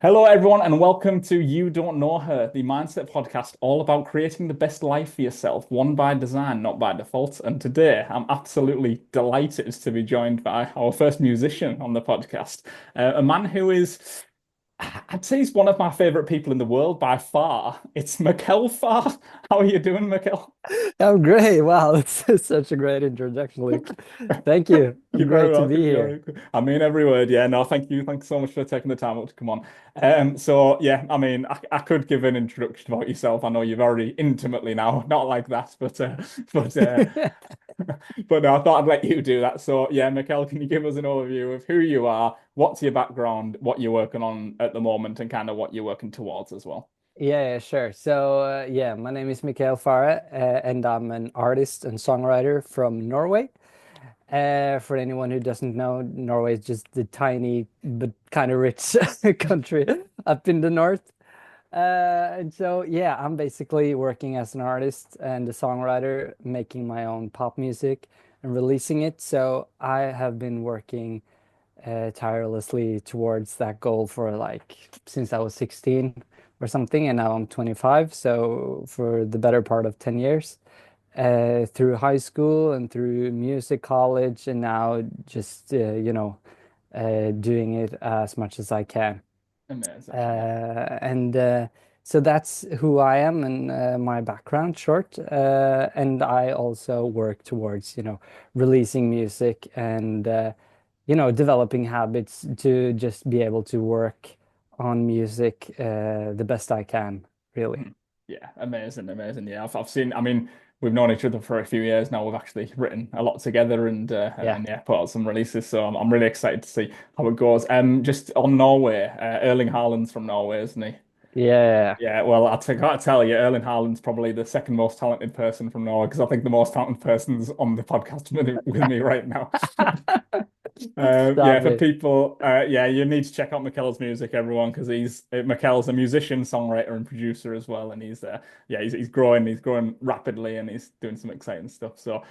Hello, everyone, and welcome to You Don't Know Her, the mindset podcast all about creating the best life for yourself, one by design, not by default. And today, I'm absolutely delighted to be joined by our first musician on the podcast, a man who is, I'd say, he's one of my favorite people in the world by far. It's Mikael Fahre. How are you doing, Mikael? I'm great. Wow, that's such a great introduction, Luke. Thank you. I'm You're very great to be welcome. here. I mean every word. Yeah, no, thank you. Thanks so much for taking the time out to come on. So yeah, I mean, I could give an introduction about yourself. I know you've already intimately now, not like that, but but no, I thought I'd let you do that. So yeah, Mikkel, can you give us an overview of who you are, what's your background, what you're working on at the moment, and kind of what you're working towards as well? Yeah, sure. So, my name is Mikael Fahre, and I'm an artist and songwriter from Norway. For anyone who doesn't know, Norway is just the tiny but kind of rich country up in the north. And so, I'm basically working as an artist and a songwriter, making my own pop music and releasing it. So I have been working tirelessly towards that goal for like since I was 16 or something, and now I'm 25. So for the better part of 10 years, through high school and through music college, and now just doing it as much as I can. Amazing. Yeah. And so that's who I am and my background short. And I also work towards, releasing music and, developing habits to just be able to work on music the best I can, really. Mhm. Yeah, amazing, amazing. Yeah, I've seen. I mean, we've known each other for a few years now. We've actually written a lot together Yeah. and yeah, put out some releases. So I'm really excited to see how it goes. Just on Norway, Erling Haaland's from Norway, isn't he? Yeah. Yeah, well, gotta tell you, Erling Haaland's probably the second most talented person from Norway because I think the most talented person's on the podcast with me right now. Yeah, Stop for it. people, yeah, you need to check out Mikkel's music, everyone, because Mikkel's a musician, songwriter, and producer as well, and yeah, he's growing rapidly, and he's doing some exciting stuff. So,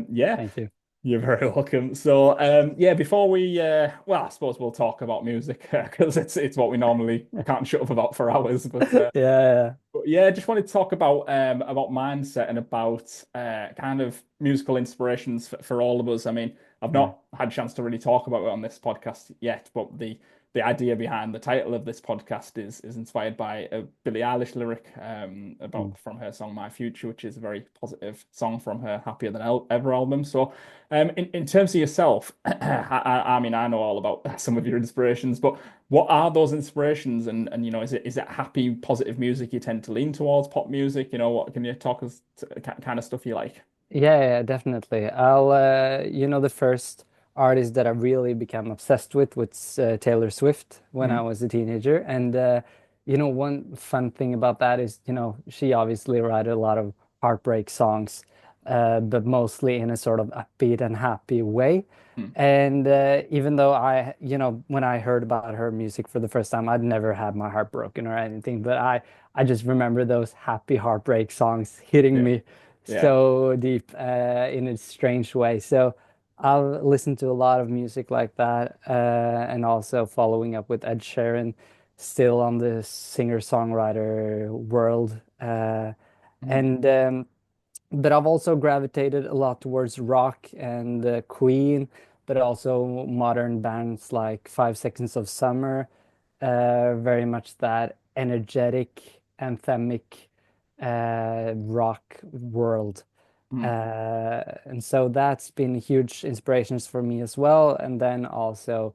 yeah, Thank you. you're very welcome. So, yeah, before we, well, I suppose we'll talk about music because it's what we normally can't shut up about for hours, Yeah. but yeah, just wanted to talk about mindset and about kind of musical inspirations for all of us. I mean, I've Yeah. not had a chance to really talk about it on this podcast yet, but the idea behind the title of this podcast is inspired by a Billie Eilish lyric Mm. about from her song My Future, which is a very positive song from her Happier Than Ever album. So, in terms of yourself, I mean, I know all about some of your inspirations, but what are those inspirations? And is it happy, positive music you tend to lean towards, pop music? What can you talk us to kind of stuff you like? Yeah, definitely. The first artist that I really became obsessed with was Taylor Swift when I Mhm. was a teenager. And, one fun thing about that is, she obviously wrote a lot of heartbreak songs, but mostly in a sort of upbeat and happy way. Mm. And even though when I heard about her music for the first time, I'd never had my heart broken or anything, but I just remember those happy heartbreak songs hitting Yeah, me yeah. so deep in a strange way. So I'll listen to a lot of music like that, and also following up with Ed Sheeran, still on the singer-songwriter world. Mhm. And But I've also gravitated a lot towards rock and Queen, but also modern bands like 5 Seconds of Summer, very much that energetic, anthemic rock world. Mhm. And so that's been huge inspirations for me as well. And then also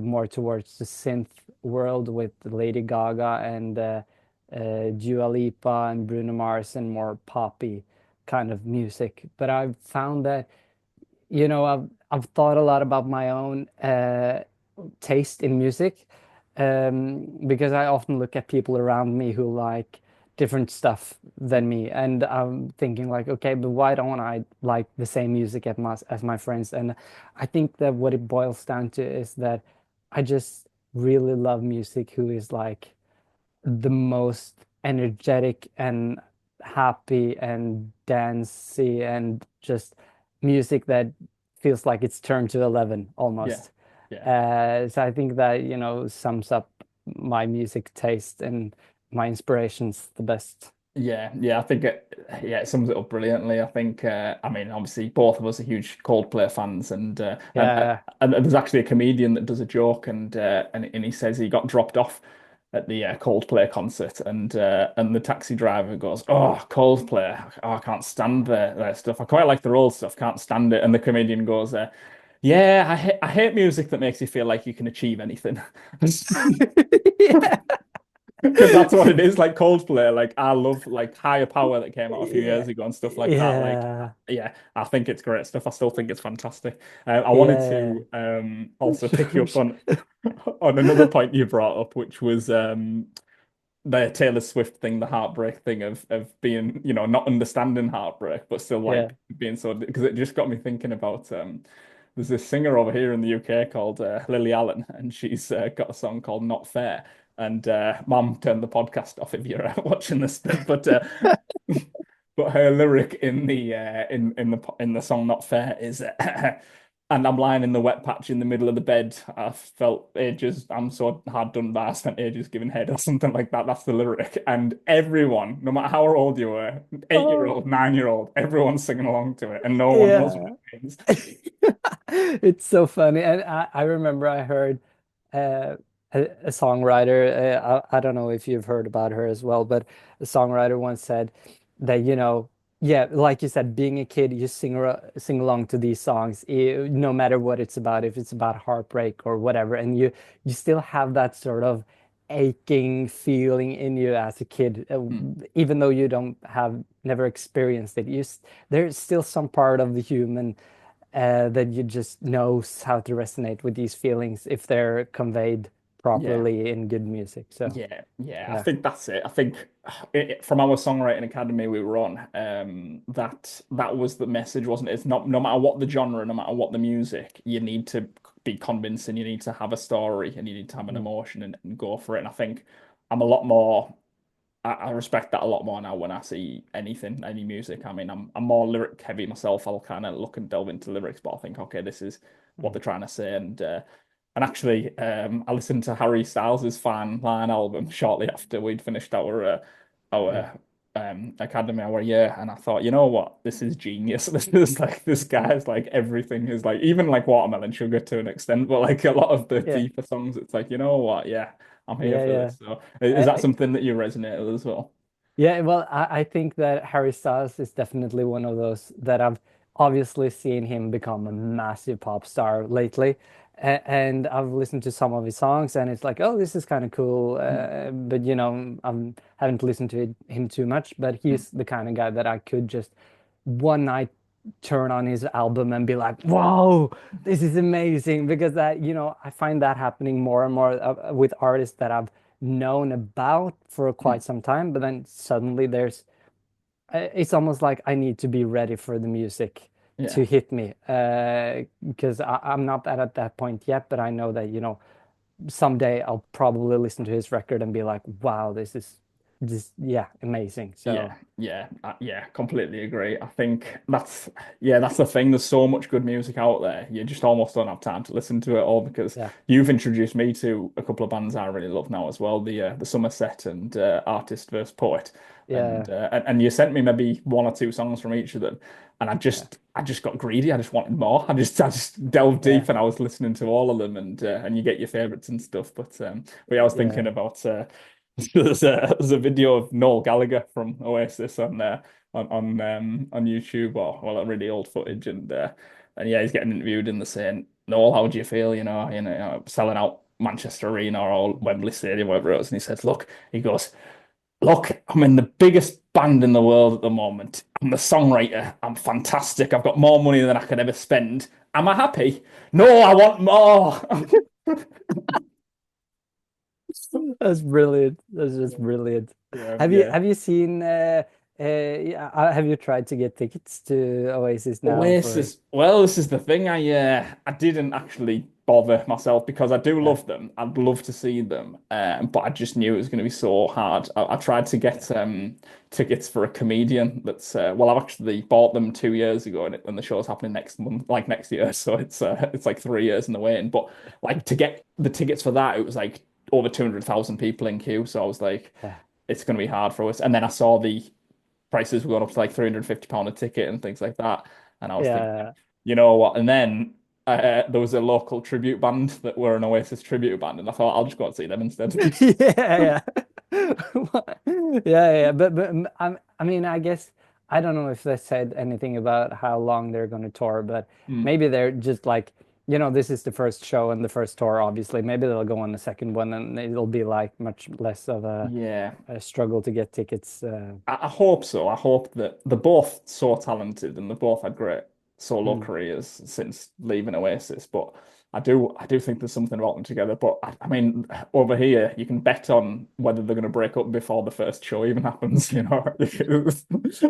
more towards the synth world with Lady Gaga and Dua Lipa and Bruno Mars and more poppy kind of music. But I've found that, I've thought a lot about my own taste in music, because I often look at people around me who like different stuff than me, and I'm thinking like, okay, but why don't I like the same music as my friends? And I think that what it boils down to is that I just really love music who is like the most energetic and happy and dancey and just music that feels like it's turned to 11 Yeah, almost. yeah. So I think that, sums up my music taste and my inspirations the best. Yeah, I think it sums it up brilliantly. I think I mean obviously both of us are huge Coldplay fans, Yeah, and there's actually a comedian that does a joke, and he says he got dropped off at the Coldplay concert, and the taxi driver goes, "Oh, Coldplay, oh, I can't stand their stuff. I quite like their old stuff, can't stand it." And the comedian goes, "Yeah, I hate music that makes you feel like you can achieve anything." yeah, Because that's what it is, like Coldplay. Like I love like Higher Power that came out a few yeah, years ago and stuff like that. Like yeah, yeah, I think it's great stuff. I still think it's fantastic. I wanted yeah. to also pick you up on on another point you brought up, which was the Taylor Swift thing, the heartbreak thing of being, not understanding heartbreak, but still Yeah. like being so, because it just got me thinking about there's this singer over here in the UK called Lily Allen, and she's got a song called Not Fair. And Mum, turn the podcast off if you're watching this bit, but her lyric in the song Not Fair is and I'm lying in the wet patch in the middle of the bed. I felt ages, I'm so hard done by, I spent ages giving head or something like that. That's the lyric. And everyone, no matter how old you were, 8 year Oh, old, 9 year old, everyone's singing along to it and no one knows what yeah. it means. It's so funny. And I remember I heard a songwriter, I don't know if you've heard about her as well, but a songwriter once said that, yeah, like you said, being a kid, you sing along to these songs, no matter what it's about, if it's about heartbreak or whatever, and you still have that sort of aching feeling in you as a kid, Mm. even though you don't have never experienced it. There's still some part of the human that you just knows how to resonate with these feelings if they're conveyed Yeah. properly in good music. So Yeah, I yeah. think that's it. I think from our songwriting academy we were on, that was the message, wasn't it? It's not, no matter what the genre, no matter what the music, you need to be convincing, you need to have a story, and you need to have an Mm, emotion and go for it. And I think I'm a lot more. I respect that a lot more now when I see anything, any music. I mean, I'm more lyric heavy myself. I'll kind of look and delve into lyrics, but I think, okay, this is what mm, they're trying to say. And actually, I listened to Harry Styles' Fan Line album shortly after we'd finished mm. our academy our year, and I thought, you know what, this is genius. This is like this guy's like everything is like even like Watermelon Sugar to an extent, but like a lot of the Yeah, deeper songs, it's like, you know what, yeah, I'm here yeah, for yeah. this. So is that I, something that you resonate with as well? Yeah, well, I think that Harry Styles is definitely one of those that I've obviously seen him become a massive pop star lately. And I've listened to some of his songs, and it's like, oh, this is kind of cool. Mm, But I haven't listened to him too much. But mm, he's the kind of guy that I could just one night turn on his album and be like, whoa, this is amazing. Because I find that happening more and more with artists that I've known about for mm. quite some time, but then suddenly it's almost like I need to be ready for the music Yeah. to hit me, because I'm not at that point yet, but I know that, someday I'll probably listen to his record and be like, wow, yeah, amazing. So Yeah, completely agree. I think that's the thing. There's so much good music out there. You just almost don't have time to listen to it all because yeah, you've introduced me to a couple of bands I really love now as well. The Somerset and Artist versus Poet, yeah, and you sent me maybe one or two songs from each of them, and yeah, I just got greedy. I just wanted more. I just delved yeah, deep and I was listening to all of them, and you get your favorites and stuff. But yeah, I was thinking yeah. about. There's a video of Noel Gallagher from Oasis on YouTube, or well, really old footage, and yeah, he's getting interviewed and they're saying, Noel, how do you feel? Selling out Manchester Arena or Wembley Stadium, whatever it was, and he says, he goes, look, I'm in the biggest band in the world at the moment. I'm the songwriter. I'm fantastic. I've got more money than I could ever spend. Am I happy? No, I want more. That's brilliant. That's just brilliant. Have you Yeah. have you seen yeah, have you tried to get tickets to Oasis now for Oasis. Well, this is the thing. I didn't actually bother myself because I do yeah, love them. I'd love to see them, but I just knew it was going to be so hard. I tried to yeah, get tickets for a comedian. That's well, I've actually bought them 2 years ago, and the show's happening next month, like next year. So it's like 3 years in the waiting. But like to get the tickets for that, it was like over 200,000 people in queue. So I was like, Yeah. it's going to be hard for us. And then I saw the prices were going up to like £350 a ticket and things like that. And I was thinking, Yeah. you know what? And then there was a local tribute band that were an Oasis tribute band, and I thought I'll just go and see them instead. Yeah, yeah. Yeah, yeah. I mean, I guess I don't know if they said anything about how long they're going to tour, but Mm. maybe they're just like, this is the first show and the first tour, obviously. Maybe they'll go on the second one and it'll be like much less of Yeah, a struggle to get tickets. I hope so. I hope that they're both so talented and they both had great solo Mm. careers since leaving Oasis. But I do think there's something about them together. But I mean, over here, you can bet on whether they're going to break up before the first show even happens, you know.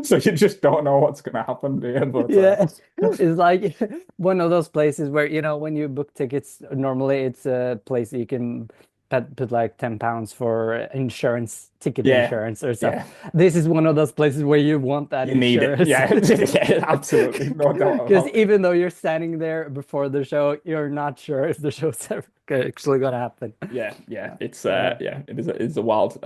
So you just don't know what's going to happen, do you? But Yeah, it's like one of those places where, when you book tickets, normally it's a place that you can put like £10 for insurance, ticket yeah, insurance or stuff. yeah, This is one of those places where you want that you need it. insurance. Yeah, yeah, absolutely, no doubt Because about it. even though you're standing there before the show, you're not sure if the show's ever actually gonna happen. Yeah, yeah, it's Uh, it's a wild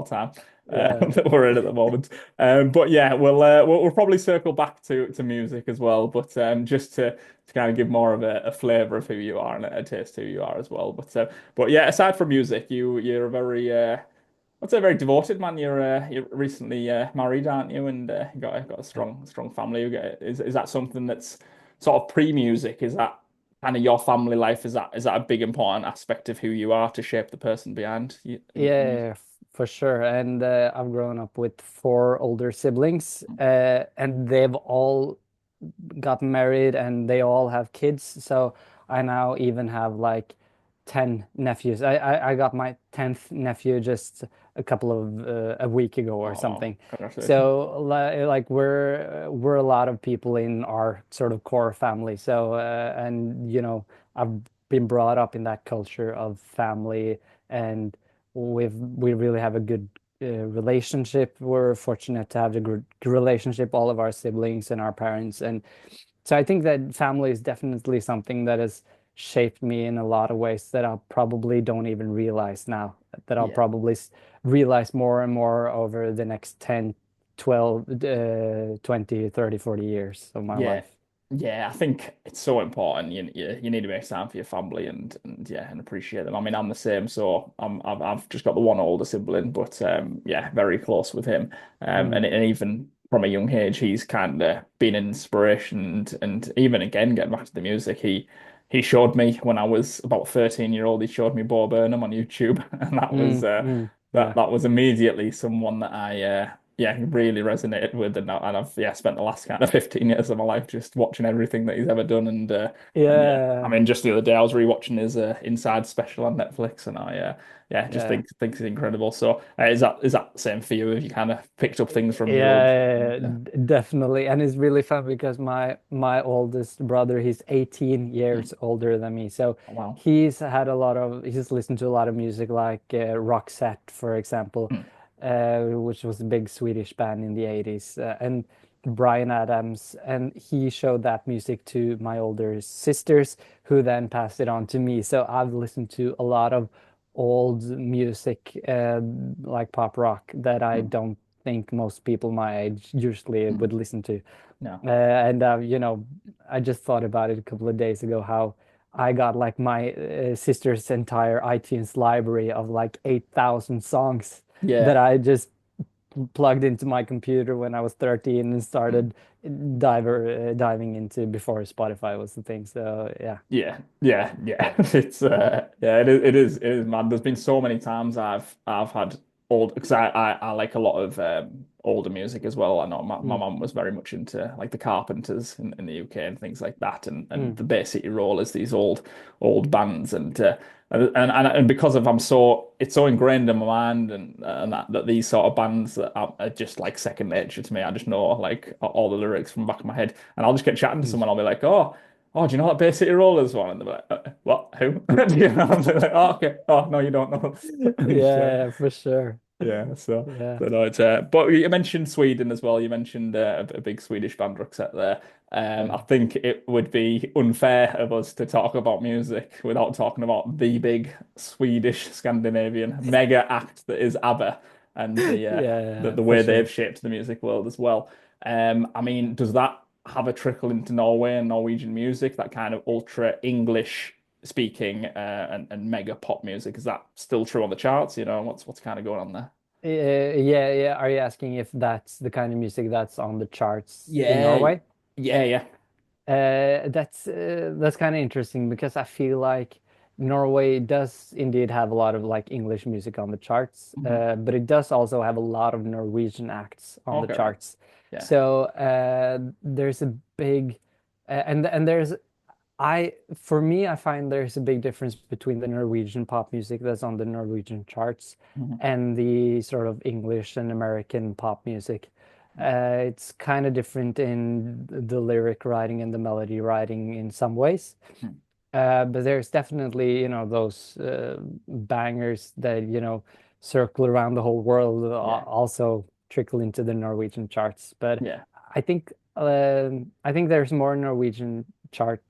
time yeah. that we're in at the moment. But yeah, we'll probably circle back to music as well, but just to kind of give more of a flavor of who you are and a taste of who you are as well. But yeah, aside from music, you're a very I'd say a very devoted man. You're recently married, aren't you? And got a strong family. Is that something that's sort of pre-music? Is that kind of your family life? Is that a big important aspect of who you are to shape the person behind you in music? Yeah, for sure. And I've grown up with four older siblings, and they've all got married and they all have kids. So I now even have like 10 nephews. I got my 10th nephew just a week ago or Oh wow, something. congratulations. So like we're a lot of people in our sort of core family. So and I've been brought up in that culture of family, and we really have a good relationship. We're fortunate to have a good relationship, all of our siblings and our parents. And so I think that family is definitely something that has shaped me in a lot of ways that I probably don't even realize now, that I'll Yeah. probably realize more and more over the next 10, 12, 20, 30, 40 years of my Yeah, life. yeah. I think it's so important. You need to make time for your family and yeah, and appreciate them. I mean, I'm the same. So I've just got the one older sibling, but yeah, very close with him. Mm, And even from a young age, he's kind of been an inspiration. And even again, getting back to the music, he showed me when I was about 13 year old. He showed me Bo Burnham on YouTube, and yeah. that was immediately someone that I yeah, really resonated with, and I've yeah spent the last kind of 15 years of my life just watching everything that he's ever done, and yeah, I Yeah. mean, just the other day I was rewatching his Inside special on Netflix, and I yeah just Yeah. think he's incredible. So is that the same for you? Have you kind of picked up things from your old? Yeah, definitely. And it's really fun because my oldest brother, he's 18 Mm. years older than me. So Oh, wow. he's listened to a lot of music like Roxette, for example, Mm. which was a big Swedish band in the 80s, and Bryan Adams. And he showed that music to my older sisters, who then passed it on to me. So I've listened to a lot of old music, like pop rock, that I Mm. don't think most people my age usually Mm. would listen to. No. And I just thought about it a couple of days ago how I got like my sister's entire iTunes library of like 8,000 songs that Yeah. I just plugged into my computer when I was 13 and Mm. started diving into before Spotify was the thing. So yeah. Yeah, yeah. It's yeah, it is mad. There's been so many times I've had old because I like a lot of older music as well. I know my Mm, mum was very much into like the Carpenters in the UK and things like that, and mm, the Bay City Rollers, these old bands, and because of it's so ingrained in my mind and that these sort of bands that are just like second nature to me. I just know like all the lyrics from the back of my head, and I'll just get chatting to mm. someone. I'll be like, oh, do you know that Bay City Rollers one? And they're like, what? Who? Do you know? And they're like, oh, okay. Oh, no, you don't know. It's, Yeah, for sure. Yeah, Yeah. so no, it's but you mentioned Sweden as well. You mentioned a big Swedish band Roxette there. I Yeah. think it would be unfair of us to talk about music without talking about the big Swedish Scandinavian mega act that is ABBA and Yeah, the for way they've sure. shaped the music world as well. I mean, does that have a trickle into Norway and Norwegian music? That kind of ultra English speaking and mega pop music, is that still true on the charts? You know, what's kind of going on there? Yeah, yeah. Are you asking if that's the kind of music that's on the charts in Yeah, Norway? yeah. That's kind of interesting because I feel like Norway does indeed have a lot of like English music on the charts, Mhm. but it does also have a lot of Norwegian acts on the Okay, right. charts. Yeah, So there's a big and there's for me, I find there's a big difference between the Norwegian pop music that's on the Norwegian charts mhm. and the sort of English and American pop music. It's kind of different in the lyric writing and the melody writing in some ways. Mhm. But there's definitely, those bangers that, circle around the whole world, Yeah, also trickle into the Norwegian charts. But yeah, I think there's more Norwegian chart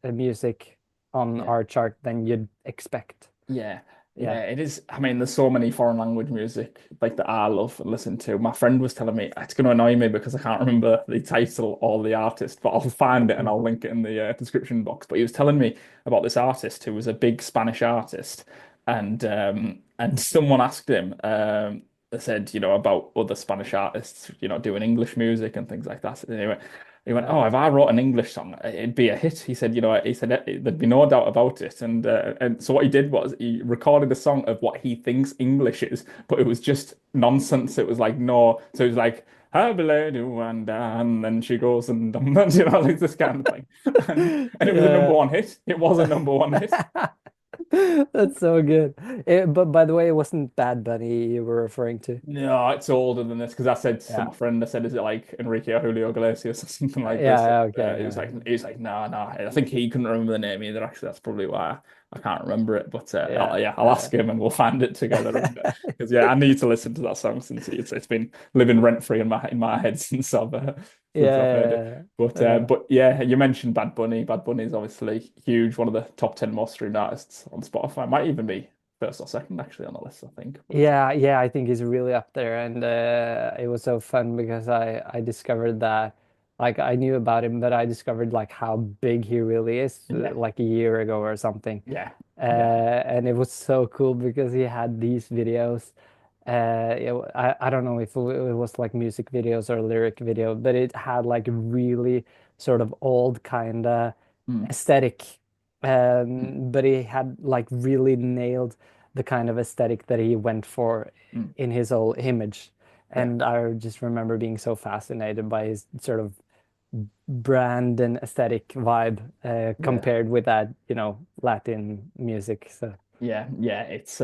music on yeah. our chart than you'd expect. Yeah, Yeah. yeah, it is. I mean, there's so many foreign language music like that I love and listen to. My friend was telling me it's going to annoy me because I can't remember the title or the artist, but I'll find it and Mm. I'll link it in the description box. But he was telling me about this artist who was a big Spanish artist, and someone asked him, they said, about other Spanish artists, doing English music and things like that. And he went, Yeah. oh, if I wrote an English song, it'd be a hit. He said, he said there'd be no doubt about it. And so what he did was he recorded a song of what he thinks English is, but it was just nonsense. It was like no, so it was like and then she goes and like this kind of thing. And it was a number Yeah. one hit. It was a number one hit. That's so good. But by the way, it wasn't Bad Bunny you were referring to. No, it's older than this because I said to Yeah. my friend, I said, "Is it like Enrique or Julio Iglesias or something like this?" And, Yeah, okay. he was like, "No, no." I think he couldn't remember the name either. Actually, that's probably why I can't remember it. But Yeah. yeah, I'll ask him and we'll find it together. Because yeah, I need to listen to that song since it's been living rent free in my head since I've heard it. Yeah. But yeah, you mentioned Bad Bunny. Bad Bunny is obviously huge, one of the top 10 most streamed artists on Spotify. Might even be first or second actually on the list, I think. But Yeah, I think he's really up there, and it was so fun because I discovered that, like, I knew about him, but I discovered like how big he really is, yeah. like a year ago or something. Yeah, yeah, And it was so cool because he had these videos. I don't know if it was like music videos or lyric video, but it had like really sort of old kind of mm, aesthetic. mm, But he had like really nailed the kind of aesthetic that he went for mm, in his whole image. yeah, And I just remember being so fascinated by his sort of brand and aesthetic vibe yeah, compared with that, Latin music. So yeah. It's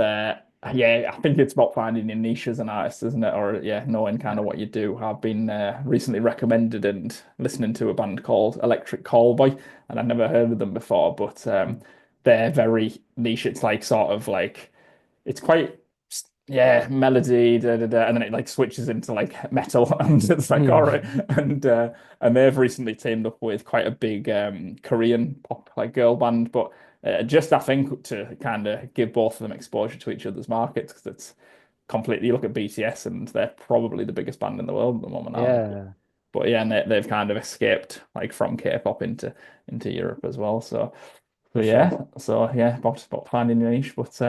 yeah, I think it's about finding your niche as an artist, isn't it? Or yeah, knowing kind of what you do. I've been recently recommended and listening to a band called Electric Callboy, and I'd never heard of them before, but they're very niche. It's like sort of like it's quite yeah, melody, and then it like switches into like metal, and it's like all right, and they've recently teamed up with quite a big Korean pop like girl band, but just I think to kind of give both of them exposure to each other's markets because it's completely. You look at BTS and they're probably the biggest band in the world at the moment, aren't they? yeah, But yeah, and they've kind of escaped like from K-pop into Europe as well. So for sure. yeah, about finding your niche, but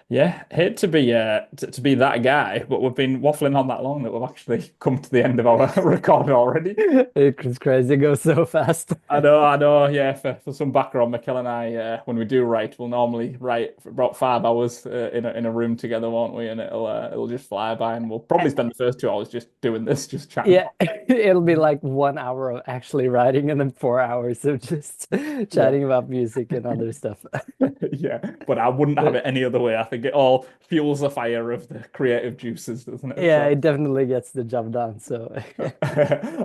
yeah, hate to be that guy, but we've been waffling on that long that we've actually come to the end of our record already. It's crazy. It goes so fast. I know. Yeah, for some background, Mikael and I, when we do write, we'll normally write for about 5 hours in a room together, won't we? And it'll just fly by, and we'll probably spend the first 2 hours just doing this, just chatting. Yeah, it'll be like 1 hour of actually writing and then 4 hours of just Yeah, chatting about music and other stuff. yeah. But I wouldn't have But it any other way. I think it all fuels the fire of the creative juices, doesn't it? yeah, So. it definitely gets the job done. So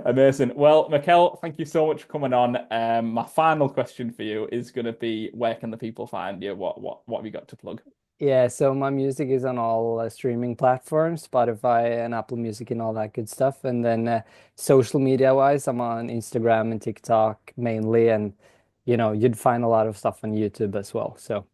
Amazing. Well, Mikkel, thank you so much for coming on. My final question for you is going to be, where can the people find you? What have you got to plug? Yeah, so my music is on all streaming platforms, Spotify and Apple Music and all that good stuff. And then social media wise, I'm on Instagram and TikTok mainly. And, you'd find a lot of stuff on YouTube as well. So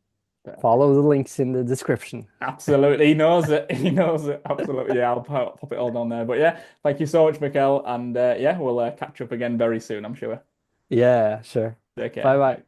follow the links in the description. Absolutely. He knows it. He knows it. Absolutely. Yeah, I'll pop it all down there. But yeah, thank you so much, Mikael. And yeah, we'll catch up again very soon, I'm sure. Yeah, sure. Take Bye care. bye. Bye.